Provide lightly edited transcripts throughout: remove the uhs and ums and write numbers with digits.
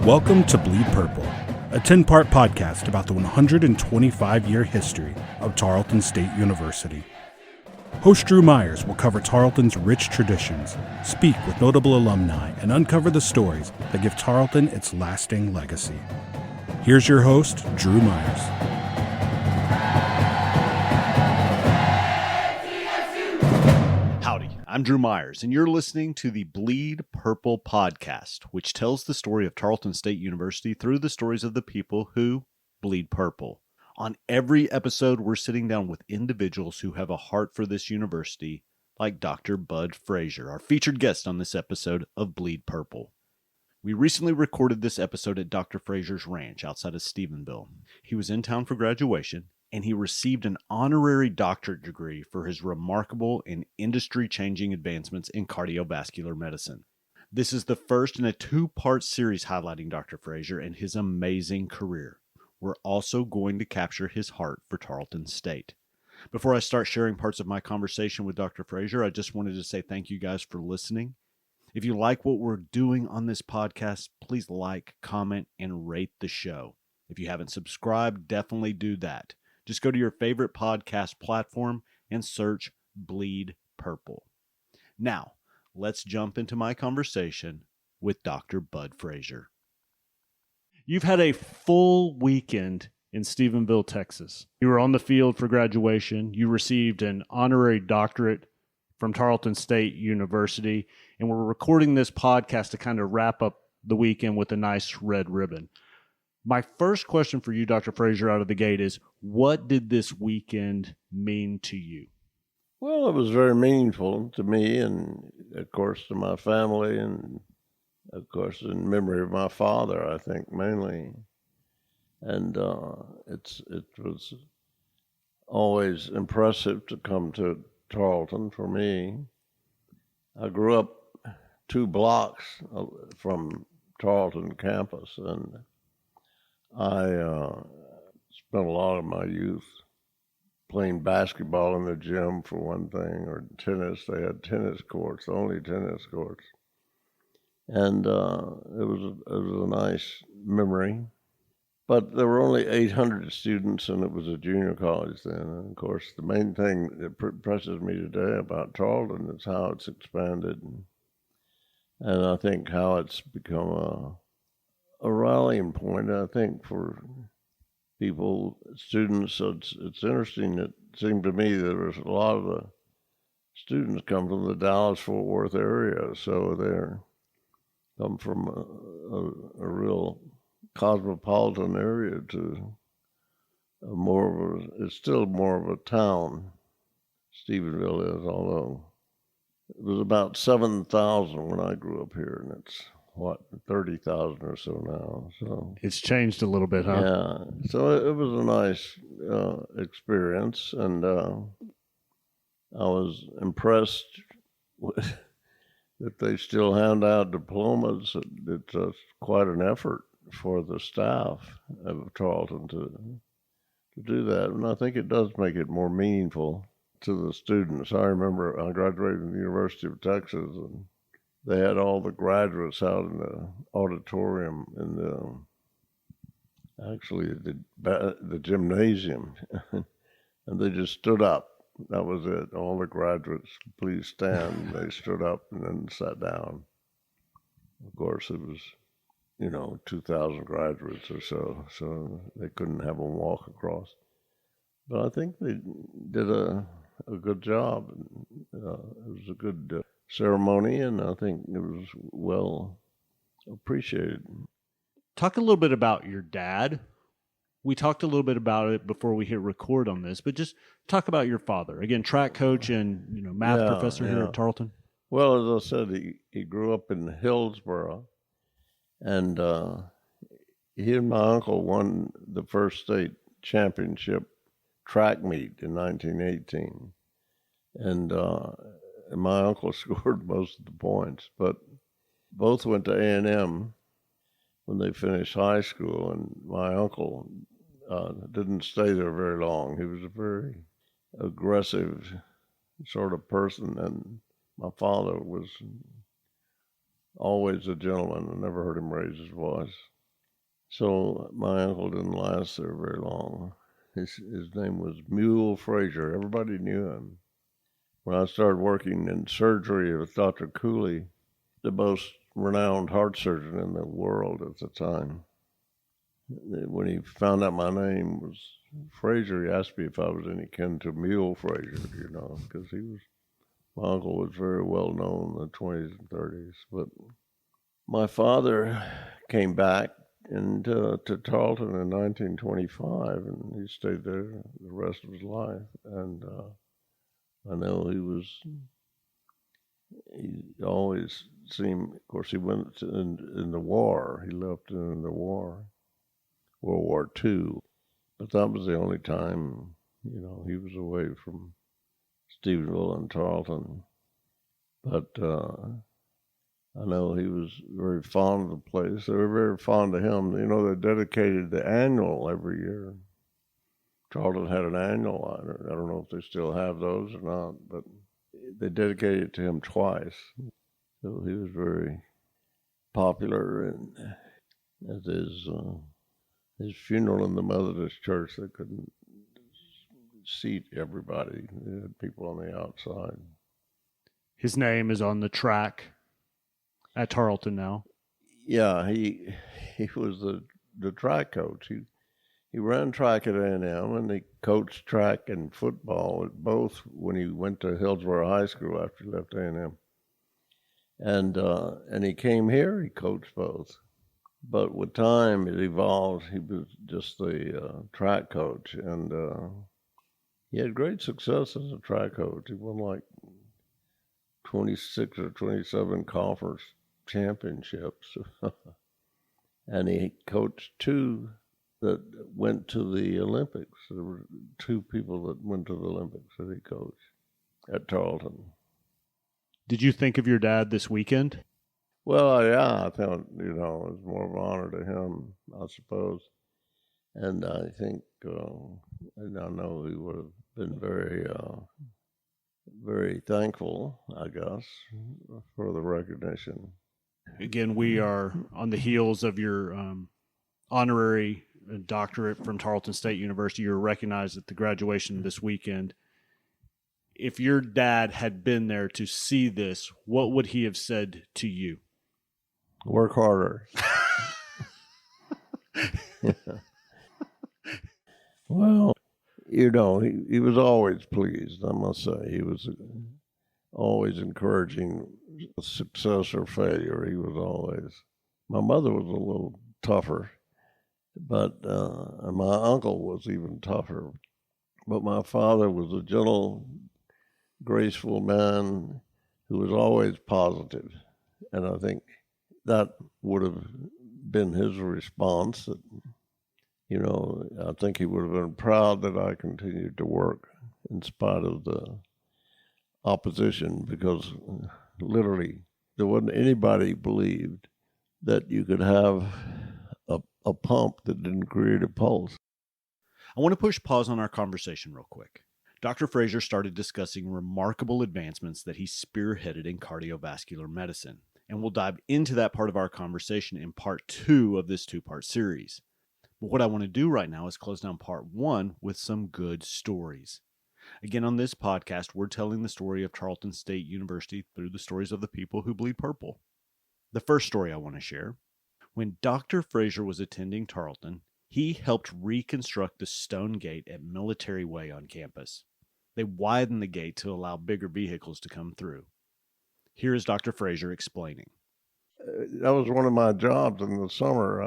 Welcome to Bleed Purple, a 10-part podcast about the 125-year history of Tarleton State University. Host Drew Myers will cover Tarleton's rich traditions, speak with notable alumni, and uncover the stories that give Tarleton its lasting legacy. Here's your host, Drew Myers. Howdy, I'm Drew Myers, and you're listening to the Bleed Purple podcast, which tells the story of Tarleton State University through the stories of the people who bleed purple. On every episode, we're sitting down with individuals who have a heart for this university, like Dr. Bud Frazier, our featured guest on this episode of Bleed Purple. We recently recorded this episode at Dr. Frazier's ranch outside of Stephenville. He was in town for graduation, and he received an honorary doctorate degree for his remarkable and industry-changing advancements in cardiovascular medicine. This is the first in a two-part series highlighting Dr. Frazier and his amazing career. We're also going to capture his heart for Tarleton State. Before I start sharing parts of my conversation with Dr. Frazier, I just wanted to say thank you guys for listening. If you like what we're doing on this podcast, please like, comment, and rate the show. If you haven't subscribed, definitely do that. Just go to your favorite podcast platform and search Bleed Purple. Now, let's jump into my conversation with Dr. Bud Frazier. You've had a full weekend in Stephenville, Texas. You were on the field for graduation. You received an honorary doctorate from Tarleton State University, and we're recording this podcast to kind of wrap up the weekend with a nice red ribbon. My first question for you, Dr. Frazier, out of the gate is, what did this weekend mean to you? Well, it was very meaningful to me and, of course, to my family and, of course, in memory of my father, I think, mainly. And it was always impressive to come to Tarleton for me. I grew up 2 blocks from Tarleton campus, and I spent a lot of my youth playing basketball in the gym, for one thing, or tennis. They had tennis courts, only tennis courts. And it was a nice memory. But there were only 800 students, and it was a junior college then. And of course, the main thing that impresses me today about Tarleton is how it's expanded, and I think how it's become a rallying point, I think, for people, students. So it's interesting. It seemed to me that there was a lot of the students come from the Dallas-Fort Worth area, so they're come from a real cosmopolitan area to it's still more of a town, Stephenville is, although it was about 7,000 when I grew up here, and it's 30,000 or so now. So it's changed a little bit, huh? Yeah. So it was a nice experience, and I was impressed with that they still hand out diplomas. It's quite an effort for the staff of Tarleton to do that, and I think it does make it more meaningful to the students. I remember I graduated from the University of Texas, and they had all the graduates out in the auditorium in the gymnasium, and they just stood up. That was it. All the graduates, please stand. They stood up and then sat down. Of course, it was 2,000 graduates or so they couldn't have them walk across. But I think they did a good job. It was a good ceremony, and I think it was well appreciated. Talk a little bit about your dad. We talked a little bit about it before we hit record on this, but just talk about your father. Again, track coach and math professor here at Tarleton. Well, as I said, he grew up in Hillsboro, and he and my uncle won the first state championship track meet in 1918. And my uncle scored most of the points, but both went to A&M when they finished high school, and my uncle didn't stay there very long. He was a very aggressive sort of person, and my father was always a gentleman. I never heard him raise his voice. So my uncle didn't last there very long. His name was Mule Frazier. Everybody knew him. When I started working in surgery with Dr. Cooley, the most renowned heart surgeon in the world at the time, when he found out my name was Frazier, he asked me if I was any kin to Mule Frazier, because my uncle was very well known in the 20s and 30s. But my father came back to Tarleton in 1925, and he stayed there the rest of his life. And I know he always seemed, of course, he went in the war. He left in the war, World War II. But that was the only time, he was away from Stephenville and Tarleton. But I know he was very fond of the place. They were very fond of him. They dedicated the annual every year. Tarleton had an annual. I don't know if they still have those or not, but they dedicated it to him twice. So he was very popular. And at his funeral in the Methodist Church, they couldn't seat everybody. They had people on the outside. His name is on the track at Tarleton now. Yeah, he was the track coach. He ran track at A&M, and he coached track and football at both when he went to Hillsborough High School after he left A&M. And he came here, he coached both. But with time, it evolved. He was just the track coach, and he had great success as a track coach. He won like 26 or 27 conference championships. And he coached two that went to the Olympics. There were two people that went to the Olympics that he coached at Tarleton. Did you think of your dad this weekend? Well, yeah, I thought, it was more of an honor to him, I suppose. And I think, and I know he would have been very, very thankful, I guess, for the recognition. Again, we are on the heels of your honorary doctorate from Tarleton State University. You're recognized at the graduation this weekend. If your dad had been there to see this, what would he have said to you? Work harder. Well, he was always pleased, I must say. He was always encouraging success or failure. He was always. My mother was a little tougher, but my uncle was even tougher. But my father was a gentle, graceful man who was always positive. And I think that would have been his response. That, I think he would have been proud that I continued to work in spite of the opposition, because literally there wasn't anybody believed that you could have a pump that didn't create a pulse. I want to push pause on our conversation real quick. Dr. Frazier started discussing remarkable advancements that he spearheaded in cardiovascular medicine, and we'll dive into that part of our conversation in part 2 of this 2-part series. But what I want to do right now is close down part 1 with some good stories. Again, on this podcast, we're telling the story of Tarleton State University through the stories of the people who bleed purple. The first story I want to share: when Dr. Frazier was attending Tarleton, he helped reconstruct the stone gate at Military Way on campus. They widened the gate to allow bigger vehicles to come through. Here is Dr. Frazier explaining. That was one of my jobs in the summer.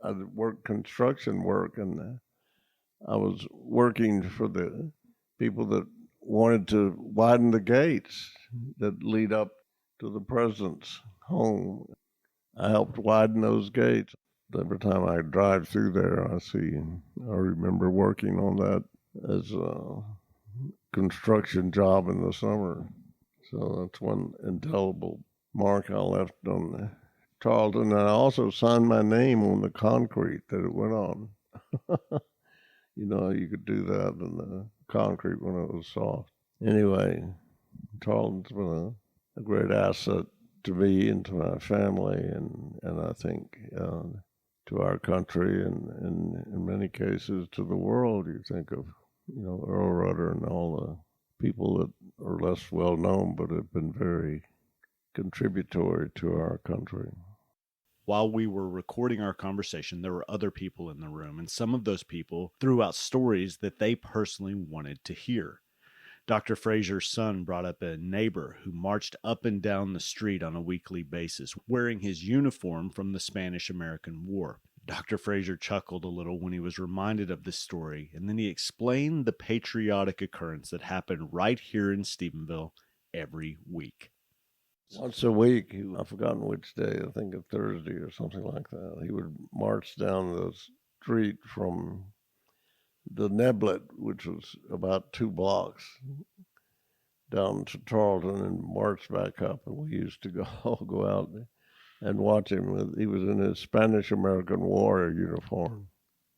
I worked construction work, and I was working for the people that wanted to widen the gates that lead up to the president's home. I helped widen those gates. Every time I drive through there, I remember working on that as a construction job in the summer. So that's one indelible mark I left on Tarleton. And I also signed my name on the concrete that it went on. You could do that in the concrete when it was soft. Anyway, Tarleton's been a great asset to me and to my family, and I think to our country and in many cases to the world. You think of, Earl Rudder and all the people that are less well known but have been very contributory to our country. While we were recording our conversation, there were other people in the room, and some of those people threw out stories that they personally wanted to hear. Dr. Frazier's son brought up a neighbor who marched up and down the street on a weekly basis, wearing his uniform from the Spanish-American War. Dr. Frazier chuckled a little when he was reminded of this story, and then he explained the patriotic occurrence that happened right here in Stephenville every week. Once a week, I've forgotten which day, I think a Thursday or something like that, he would march down the street from the Neblet, which was about 2 blocks, down to Tarleton and march back up. And we used to go out and watch him. He was in his Spanish-American War uniform.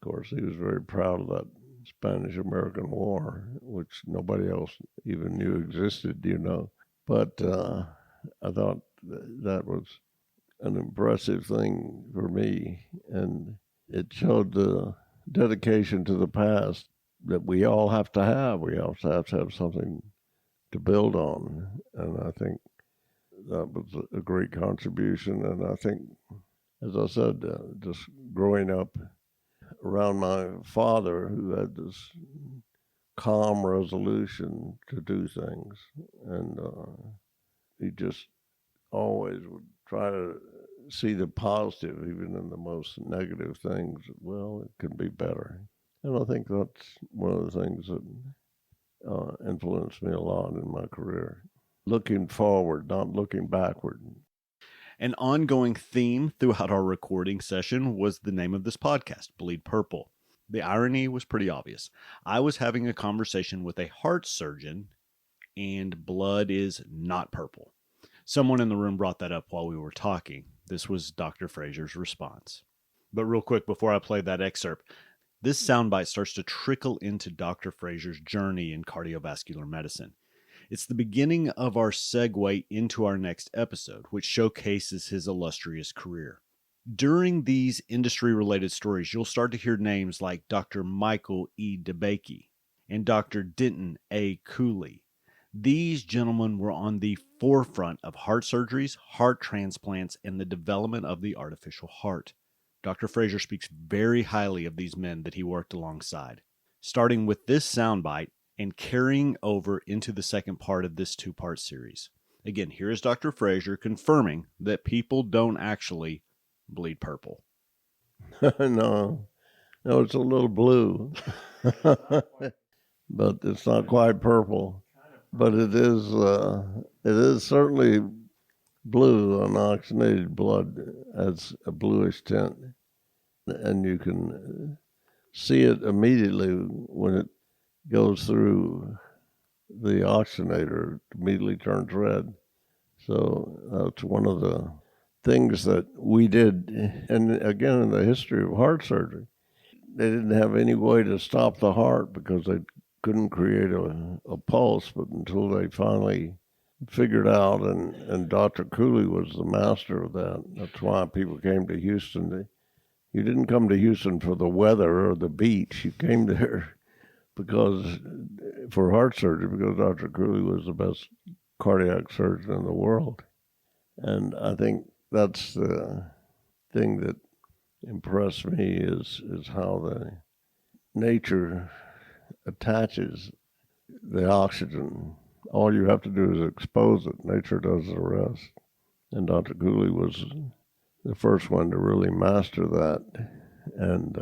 Of course, he was very proud of that Spanish-American War, which nobody else even knew existed, But I thought that was an impressive thing for me, and it showed the dedication to the past that we all have to have. We also have to have something to build on, and I think that was a great contribution. And I think, as I said, just growing up around my father, who had this calm resolution to do things, and he just always would try to see the positive, even in the most negative things. Well, it can be better. And I think that's one of the things that influenced me a lot in my career. Looking forward, not looking backward. An ongoing theme throughout our recording session was the name of this podcast, Bleed Purple. The irony was pretty obvious. I was having a conversation with a heart surgeon, and blood is not purple. Someone in the room brought that up while we were talking. This was Dr. Frazier's response. But real quick, before I play that excerpt, this soundbite starts to trickle into Dr. Frazier's journey in cardiovascular medicine. It's the beginning of our segue into our next episode, which showcases his illustrious career. During these industry-related stories, you'll start to hear names like Dr. Michael E. DeBakey and Dr. Denton A. Cooley. These gentlemen were on the forefront of heart surgeries, heart transplants, and the development of the artificial heart. Dr. Frazier speaks very highly of these men that he worked alongside. Starting with this soundbite and carrying over into the second part of this 2-part series. Again, here is Dr. Frazier confirming that people don't actually bleed purple. No, it's a little blue, but it's not quite purple. But it is certainly blue. Unoxygenated blood has a bluish tint, and you can see it immediately when it goes through the oxygenator. It immediately turns red. So that's one of the things that we did. And again, in the history of heart surgery, they didn't have any way to stop the heart because they couldn't create a pulse, but until they finally figured out, and Dr. Cooley was the master of that. That's why people came to Houston. You didn't come to Houston for the weather or the beach. You came there for heart surgery because Dr. Cooley was the best cardiac surgeon in the world. And I think that's the thing that impressed me is how the nature attaches the oxygen. All you have to do is expose it. Nature does the rest. And Dr. Cooley was the first one to really master that. And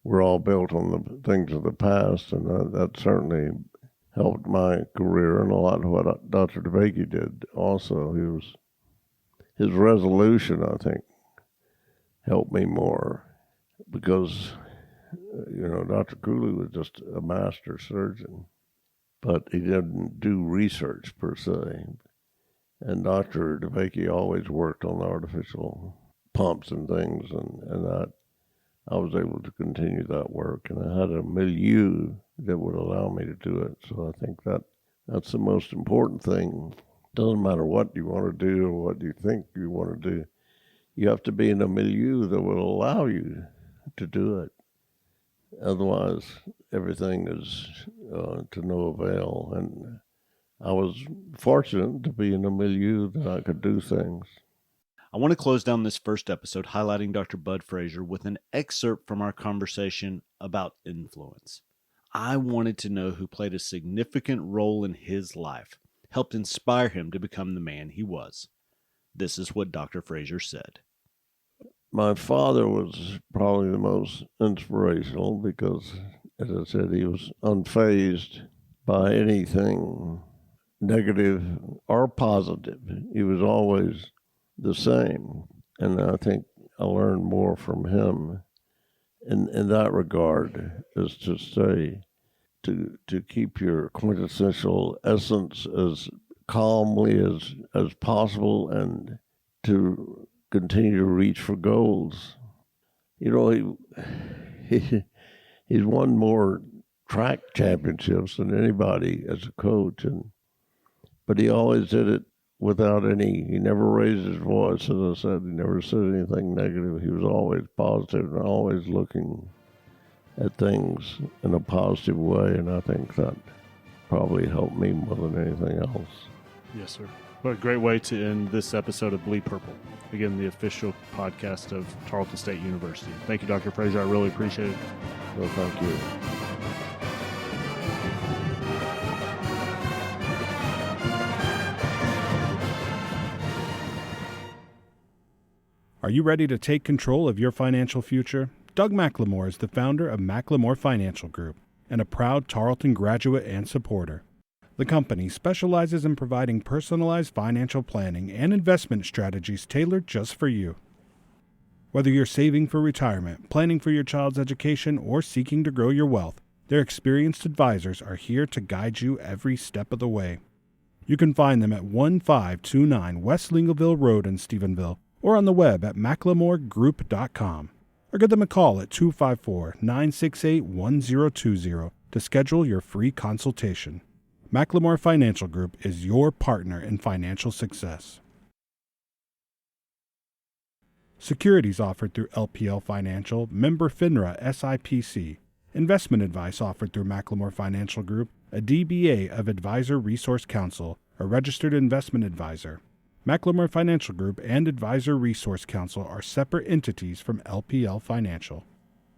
we're all built on the things of the past, and that certainly helped my career, and a lot of what Dr. DeBakey did also. His resolution, I think, helped me more because Dr. Cooley was just a master surgeon, but he didn't do research per se. And Dr. DeBakey always worked on artificial pumps and things, and that I was able to continue that work. And I had a milieu that would allow me to do it. So I think that's the most important thing. Doesn't matter what you want to do or what you think you want to do. you have to be in a milieu that will allow you to do it. Otherwise, everything is to no avail. And I was fortunate to be in a milieu that I could do things. I want to close down this first episode highlighting Dr. Bud Frazier with an excerpt from our conversation about influence. I wanted to know who played a significant role in his life, helped inspire him to become the man he was. This is what Dr. Frazier said. My father was probably the most inspirational because, as I said, he was unfazed by anything negative or positive. He was always the same. And I think I learned more from him in that regard, is to say, to keep your quintessential essence as calmly as possible and to continue to reach for goals. You know, he's won more track championships than anybody as a coach, but he always did it without he never raised his voice, as I said. He never said anything negative. He was always positive and always looking at things in a positive way, and I think that probably helped me more than anything else. Yes, sir. What a great way to end this episode of Bleed Purple. Again, the official podcast of Tarleton State University. Thank you, Dr. Frazier. I really appreciate it. Well, thank you. Are you ready to take control of your financial future? Doug McLemore is the founder of McLemore Financial Group and a proud Tarleton graduate and supporter. The company specializes in providing personalized financial planning and investment strategies tailored just for you. Whether you're saving for retirement, planning for your child's education, or seeking to grow your wealth, their experienced advisors are here to guide you every step of the way. You can find them at 1529 West Lingleville Road in Stephenville, or on the web at mclemoregroup.com, or give them a call at 254-968-1020 to schedule your free consultation. McLemore Financial Group is your partner in financial success. Securities offered through LPL Financial, member FINRA SIPC. Investment advice offered through McLemore Financial Group, a DBA of Advisor Resource Council, a registered investment advisor. McLemore Financial Group and Advisor Resource Council are separate entities from LPL Financial.